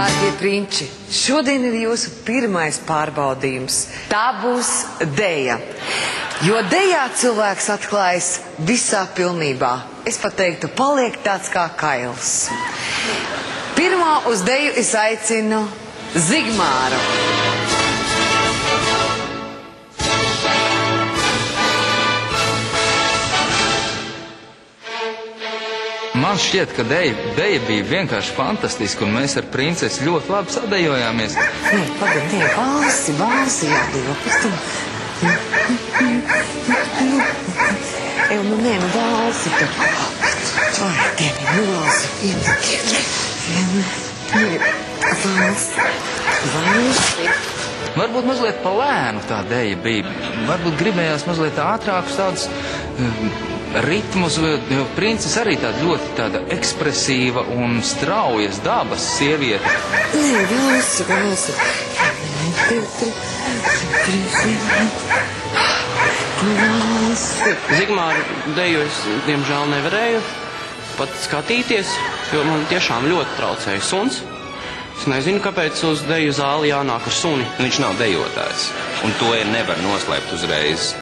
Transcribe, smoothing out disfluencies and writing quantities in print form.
Dārgie prinči, šodien ir jūsu pirmais pārbaudījums. Tā būs deja. Jo dejā cilvēks atklājas visā pilnībā. Es pat teiktu, paliek tāds kā kails. Pirmā uz deju es aicinu Zigmāru. Man šķiet, ka deja bija vienkārši fantastiska, un mēs ar princesi ļoti labi sadejojāmies. Nē, pagad, balsi jādīvo, pēc tam. Balsi tur. Vai, Dievi, balsi. Balsi. Varbūt mazliet pa lēnu tā deja bija. Varbūt gribējās mazliet ātrākus tādus ritmus, jo princes arī tāda ekspresīva un straujas dabas sieviete. Nē, balsi. Zigmāru deju es, diemžēl, nevarēju pat skatīties, jo man tiešām ļoti traucēja suns. Es nezinu, kāpēc uz deju zāli jānāk ar suni. Viņš nav dejotājs, un to nevar noslēpt uzreiz.